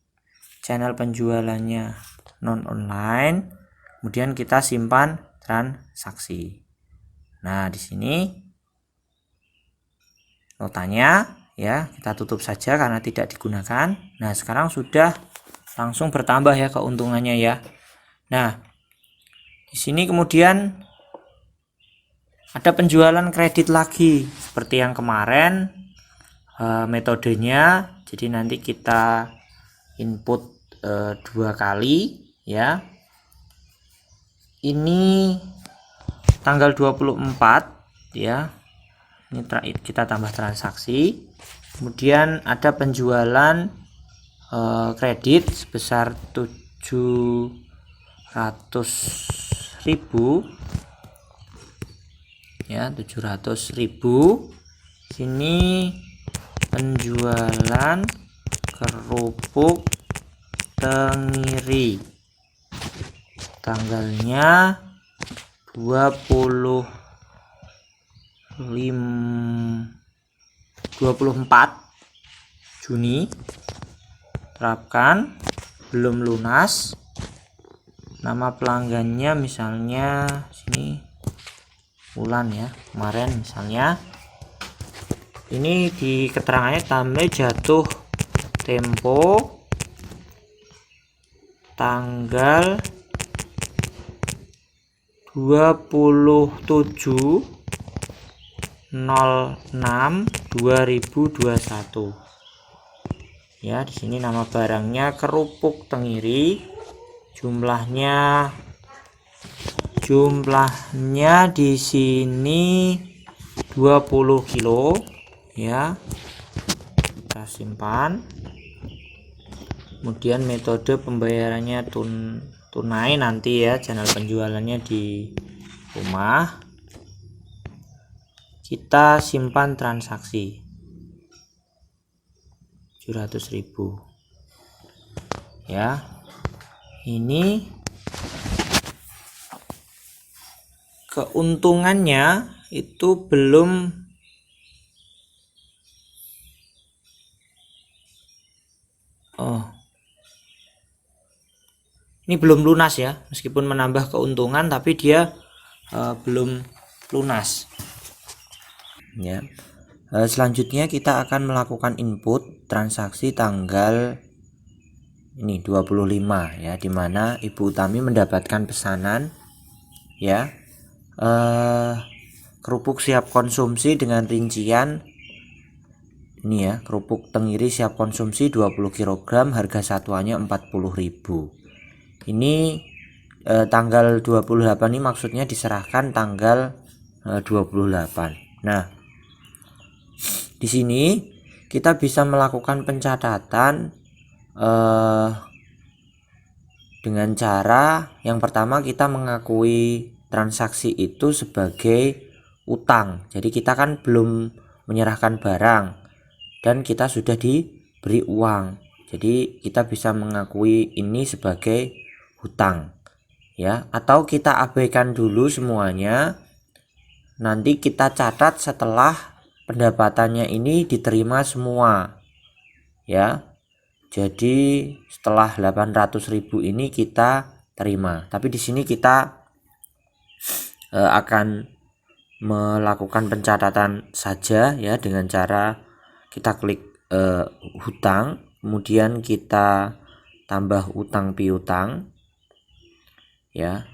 channel penjualannya non online, kemudian kita simpan transaksi. Nah, di sini notanya ya, kita tutup saja karena tidak digunakan. Nah, sekarang sudah langsung bertambah ya keuntungannya ya. Nah, di sini kemudian Ada penjualan kredit lagi seperti yang kemarin, metodenya. Jadi nanti kita input 2 kali ya. Ini tanggal 24 ya. Ini kita tambah transaksi. Kemudian ada penjualan kredit sebesar 700.000 ya, 700.000. Sini penjualan kerupuk Tenggiri, tanggalnya 24 Juni. Terapkan, belum lunas. Nama pelanggannya misalnya sini Wulan ya, kemarin misalnya. Ini di keterangannya tambah jatuh tempo tanggal 27/06/2021 ya. Di sini nama barangnya kerupuk Tenggiri, jumlahnya di sini 20 kilo ya. Kita simpan. Kemudian metode pembayarannya tunai nanti ya, channel penjualannya di rumah. Kita simpan transaksi 700.000 ya. Ini keuntungannya itu belum ini belum lunas ya, meskipun menambah keuntungan tapi dia belum lunas ya. Selanjutnya kita akan melakukan input transaksi tanggal ini 25 ya, dimana Ibu Utami mendapatkan pesanan ya, kerupuk siap konsumsi dengan rincian ini ya, kerupuk Tenggiri siap konsumsi 20 kg, harga satuannya 40.000. Ini tanggal 28 ini maksudnya diserahkan tanggal 28. Nah, di sini kita bisa melakukan pencatatan dengan cara yang pertama, kita mengakui transaksi itu sebagai utang. Jadi kita kan belum menyerahkan barang dan kita sudah diberi uang. Jadi kita bisa mengakui ini sebagai hutang ya, atau kita abaikan dulu semuanya, nanti kita catat setelah pendapatannya ini diterima semua ya. Jadi setelah 800.000 ini kita terima, tapi di sini kita akan melakukan pencatatan saja ya, dengan cara kita klik hutang, kemudian kita tambah utang piutang ya,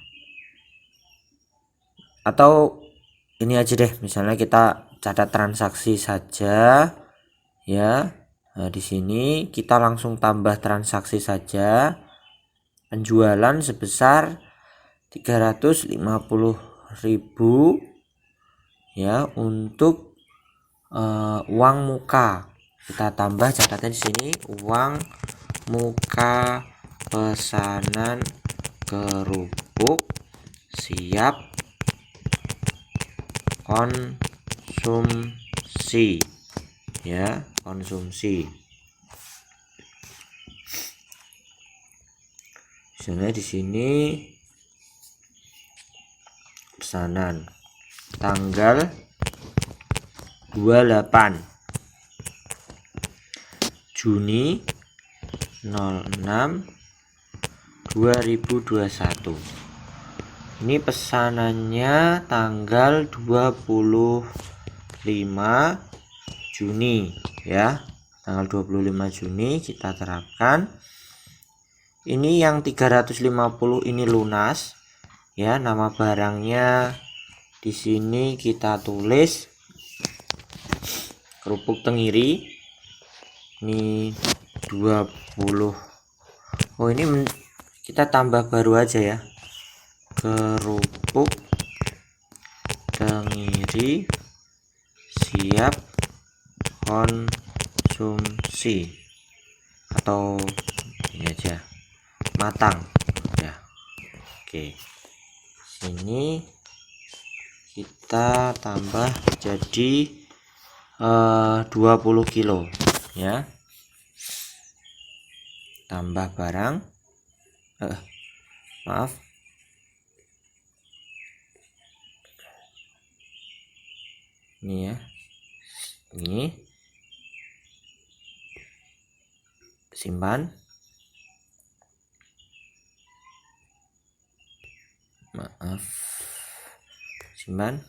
atau ini aja deh, misalnya kita catat transaksi saja ya. Nah, di sini kita langsung tambah transaksi saja, penjualan sebesar 350.000 ya untuk uang muka. Kita tambah catatan di sini, uang muka pesanan kerupuk siap konsumsi ya, konsumsi. Misalnya di sini pesanan tanggal 28 Juni 06 2021. Ini pesanannya tanggal 25 Juni ya. Tanggal 25 Juni kita terapkan. Ini yang 350 ini lunas ya, nama barangnya Di sini kita tulis kerupuk tenggiri ini 20. Oh, ini kita tambah baru aja ya. Kerupuk tenggiri siap konsumsi, atau ini aja matang ya. Oke, sini kita tambah jadi 20 kilo ya. Tambah barang maaf, ini ya, ini simpan, maaf, simpan.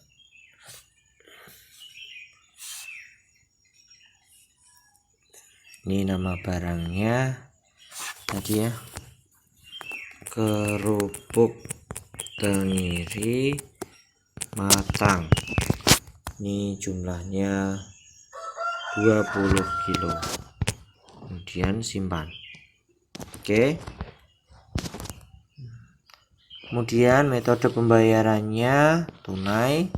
Ini nama barangnya tadi ya, kerupuk tenggiri matang. Ini jumlahnya 20 kilo. Kemudian simpan. Oke. Kemudian metode pembayarannya tunai,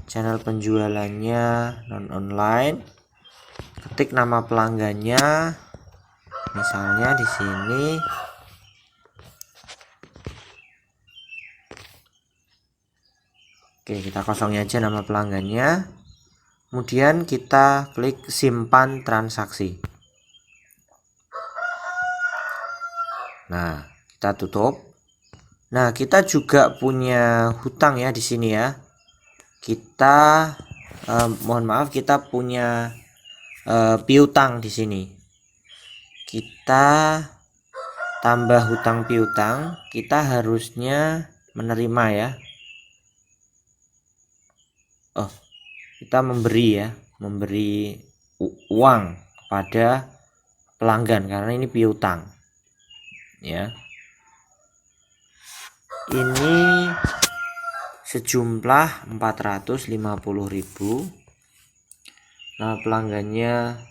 channel penjualannya non online. Ketik nama pelanggannya, misalnya di sini oke, kita kosongin aja nama pelanggannya. Kemudian kita klik simpan transaksi. Nah, kita tutup. Nah, kita juga punya hutang ya di sini ya. Kita mohon maaf, kita punya piutang di sini. Kita tambah hutang piutang, kita harusnya menerima ya. Oh, kita memberi ya, memberi uang kepada pelanggan karena ini piutang ya. Ini sejumlah 450.000. Nah, pelanggannya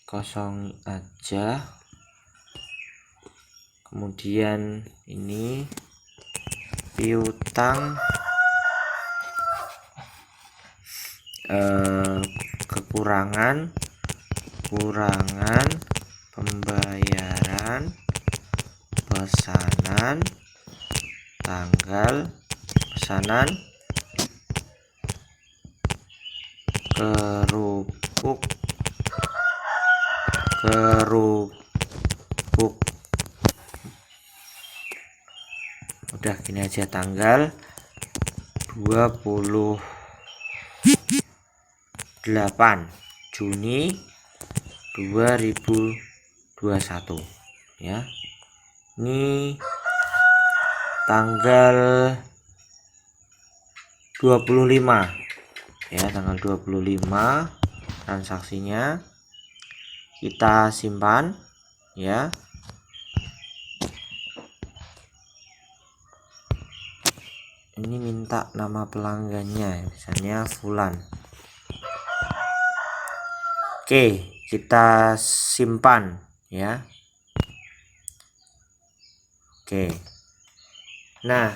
kosong aja. Kemudian ini piutang kekurangan pembayaran pesanan, tanggal pesanan kerupuk udah gini aja, tanggal 28 Juni 2021 ya. Ini tanggal 25 ya, tanggal 25 transaksinya. Kita simpan ya. Ini minta nama pelanggannya, misalnya Fulan. Oke, kita simpan ya. Oke. Nah,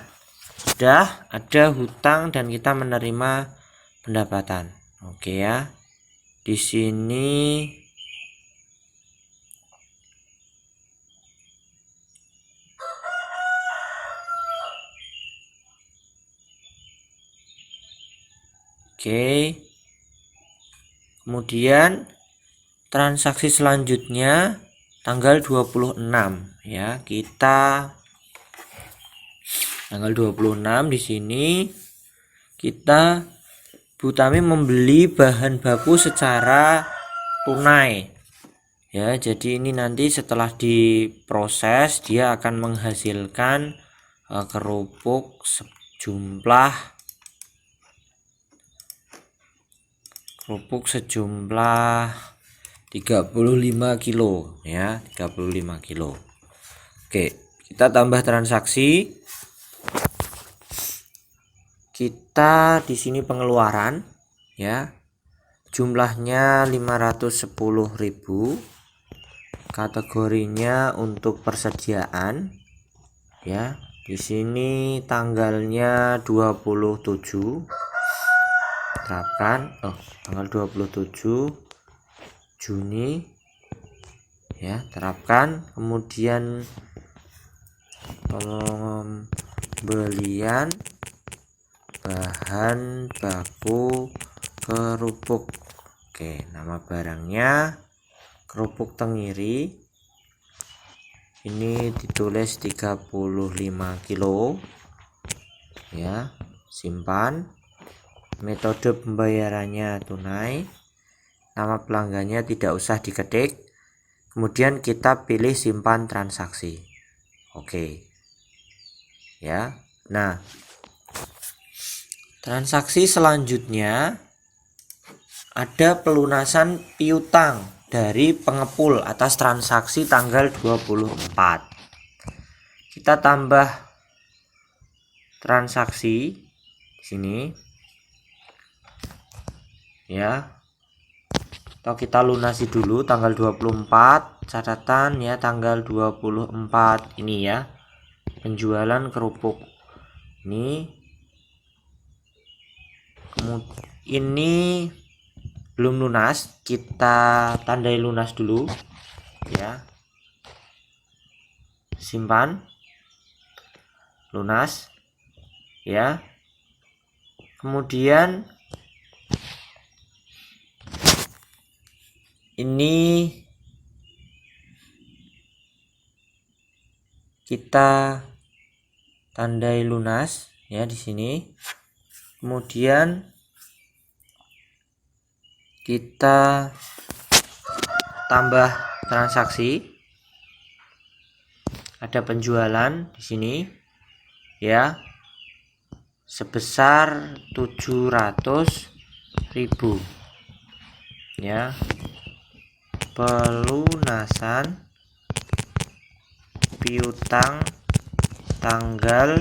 sudah ada hutang dan kita menerima pendapatan. Oke ya. Di sini oke. Kemudian transaksi selanjutnya tanggal 26 ya. Kita tanggal 26 di sini kita Bu Tami membeli bahan baku secara tunai ya. Jadi ini nanti setelah diproses dia akan menghasilkan kerupuk sejumlah 35 kilo ya, 35 kilo. Oke, kita tambah transaksi. kita di sini pengeluaran ya. Jumlahnya 510.000. Kategorinya untuk persediaan ya. Di sini tanggalnya 27. Terapkan tanggal 27 Juni ya, terapkan. Kemudian pembelian bahan baku kerupuk. Oke, nama barangnya kerupuk tenggiri. Ini ditulis 35 kilo ya. Simpan. Metode pembayarannya tunai. Nama pelanggannya tidak usah diketik. Kemudian kita pilih simpan transaksi. Oke ya. Nah, transaksi selanjutnya ada pelunasan piutang dari pengepul atas transaksi tanggal 24. Kita tambah transaksi di sini ya. Atau kita lunasi dulu tanggal 24. Catatan ya, tanggal 24 ini ya. Penjualan kerupuk ini. Ini belum lunas, kita tandai lunas dulu ya. Simpan, lunas ya. Kemudian ini kita tandai lunas ya di sini. Kemudian kita tambah transaksi. Ada penjualan di sini ya, sebesar 700.000 ya. Pelunasan piutang tanggal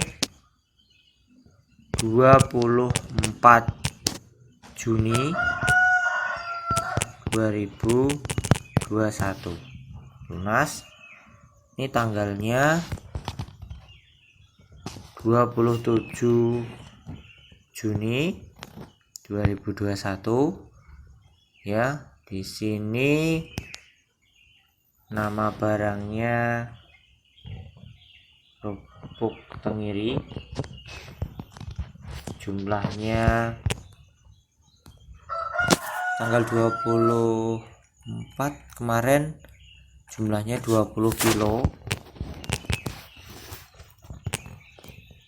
24 Juni 2021. Lunas. Ini tanggalnya 27 Juni 2021 ya. Di sini nama barangnya kerupuk tenggiri. Jumlahnya tanggal 24 kemarin jumlahnya 20 kilo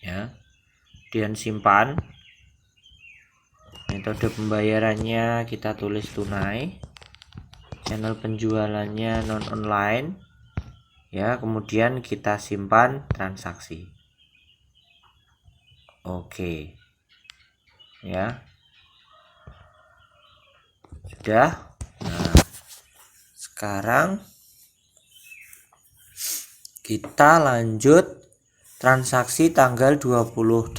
ya. Kemudian simpan. Metode pembayarannya kita tulis tunai. Channel penjualannya non online ya. Kemudian kita simpan transaksi. Oke ya, sudah. Nah, sekarang kita lanjut transaksi tanggal 28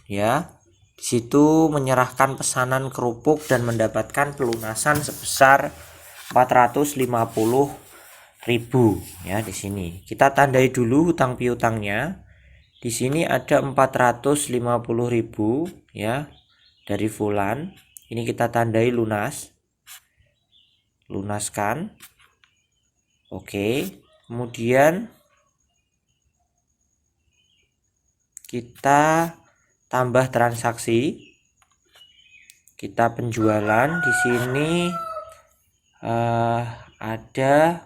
ya. Di situ menyerahkan pesanan kerupuk dan mendapatkan pelunasan sebesar 450.000 ya. Di sini kita tandai dulu hutang piutangnya. Di sini ada 450.000 ya dari Fulan. Ini kita tandai lunas. Lunaskan. Oke. Kemudian kita tambah transaksi. Kita penjualan di sini ada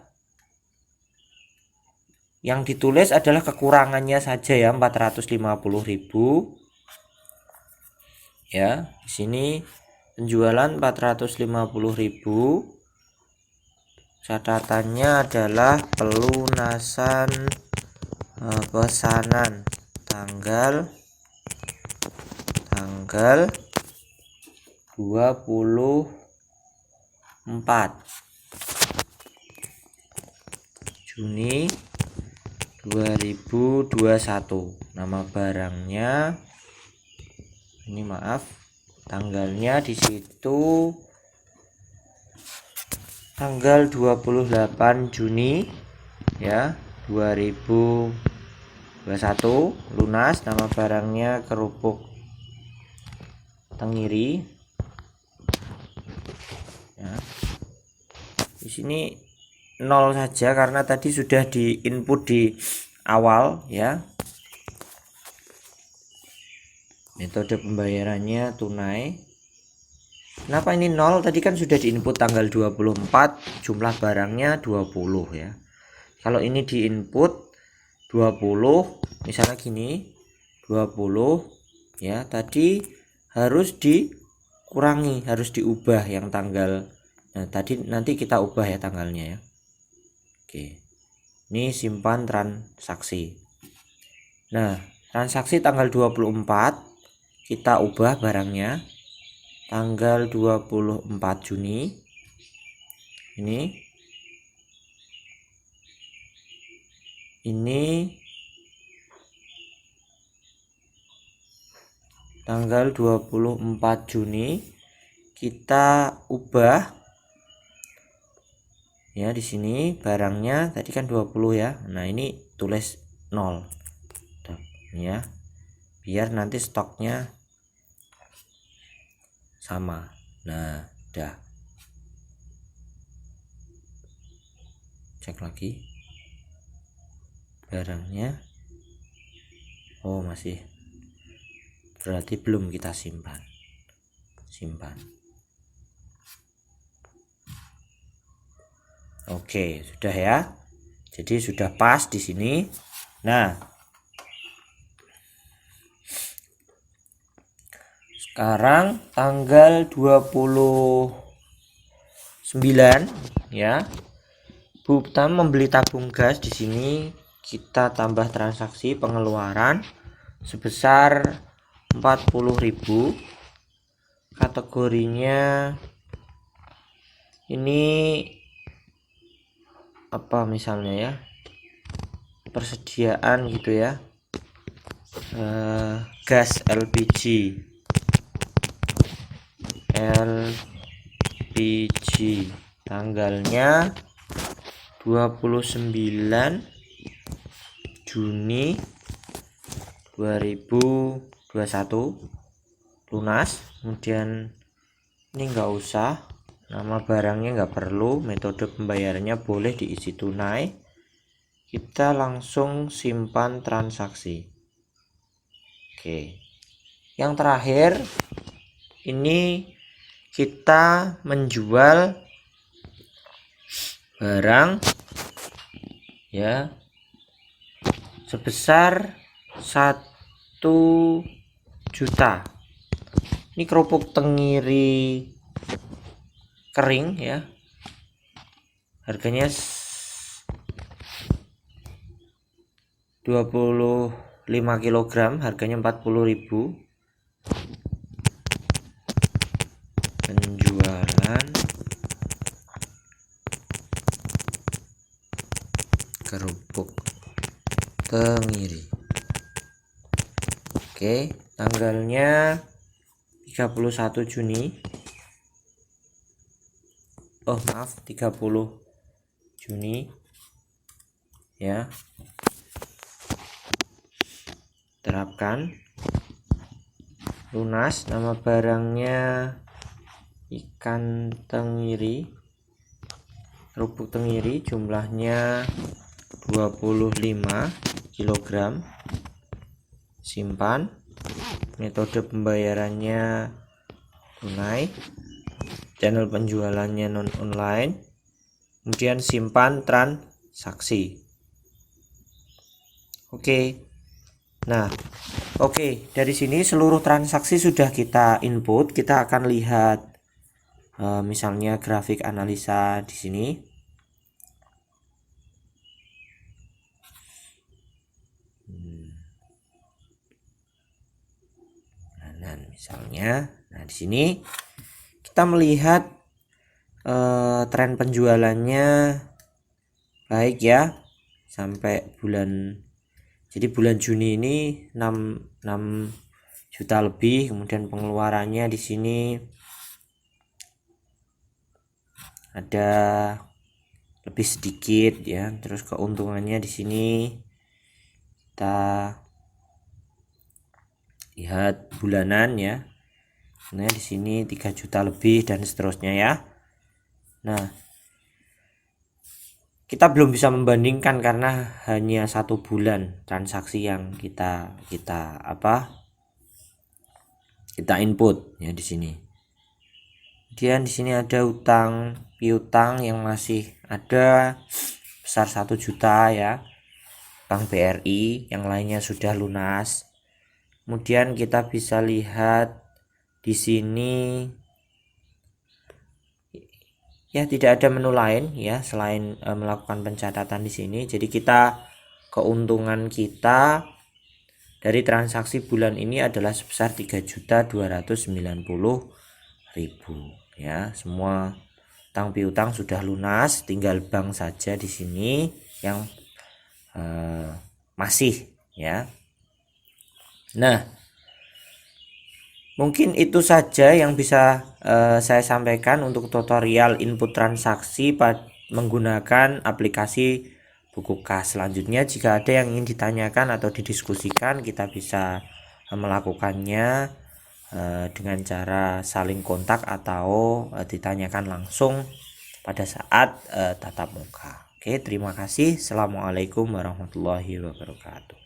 yang ditulis adalah kekurangannya saja ya, 450.000 ya. Di sini penjualan 450.000. Catatannya adalah pelunasan pesanan tanggal 24 Juni 2021. Nama barangnya Ini maaf, tanggalnya di situ tanggal 28 Juni ya 2021, lunas. Nama barangnya kerupuk tengiri ya. Di sini 0 saja karena tadi sudah di input di awal ya. Metode pembayarannya tunai. Kenapa ini 0? Tadi kan sudah diinput tanggal 24, jumlah barangnya 20 ya. Kalau ini diinput 20, misalnya gini, 20 ya, tadi harus dikurangi, harus diubah yang tanggal. Nah, tadi nanti kita ubah ya tanggalnya ya. Oke. Ini simpan transaksi. Nah, transaksi tanggal 24 kita ubah barangnya tanggal 24 Juni ini tanggal 24 Juni kita ubah ya. Di sini barangnya tadi kan 20 ya. Nah, ini tulis 0 ya, biar nanti stoknya sama. Nah, udah. Cek lagi barangnya. Oh, masih, berarti belum kita simpan. Oke, sudah ya. Jadi sudah pas di sini. Nah, sekarang tanggal 29 ya. Bu Putan membeli tabung gas. Di sini kita tambah transaksi pengeluaran sebesar 40.000. Kategorinya ini apa misalnya ya? Persediaan gitu ya. Gas LPG. Tanggalnya 29 Juni 2021, lunas. Kemudian ini nggak usah, nama barangnya nggak perlu, metode pembayarannya boleh diisi tunai. Kita langsung simpan transaksi. Oke, yang terakhir ini kita menjual barang ya sebesar 1 juta. Ini kerupuk tengiri kering ya, harganya 25 kg, harganya 40.000. Penjualan kerupuk tengiri. Oke, tanggalnya 31 Juni. Oh, maaf, 30 Juni ya. Terapkan, lunas. Nama barangnya ikan tengiri, kerupuk tengiri, jumlahnya 25 kg. Simpan. Metode pembayarannya tunai. Channel penjualannya non online. Kemudian simpan transaksi. Oke. Nah, oke, dari sini seluruh transaksi sudah kita input. Kita akan lihat misalnya grafik analisa di sini. Nah, misalnya, di sini kita melihat tren penjualannya baik ya sampai bulan. Jadi bulan Juni ini 6 juta lebih. Kemudian pengeluarannya di sini ada lebih sedikit ya. Terus keuntungannya di sini kita lihat bulanan ya. Nah, di sini 3 juta lebih dan seterusnya ya. Nah, kita belum bisa membandingkan karena hanya 1 bulan transaksi yang kita input ya di sini. Kemudian di sini ada utang piutang yang masih ada besar 1 juta ya. Utang BRI, yang lainnya sudah lunas. Kemudian kita bisa lihat di sini ya tidak ada menu lain ya selain melakukan pencatatan di sini. Jadi keuntungan kita dari transaksi bulan ini adalah sebesar 3.290.000 ya. Semua utang piutang sudah lunas, tinggal bank saja di sini yang masih ya. Nah, mungkin itu saja yang bisa saya sampaikan untuk tutorial input transaksi menggunakan aplikasi buku kas. Selanjutnya jika ada yang ingin ditanyakan atau didiskusikan, kita bisa melakukannya dengan cara saling kontak atau ditanyakan langsung pada saat tatap muka. Oke, terima kasih. Assalamualaikum warahmatullahi wabarakatuh.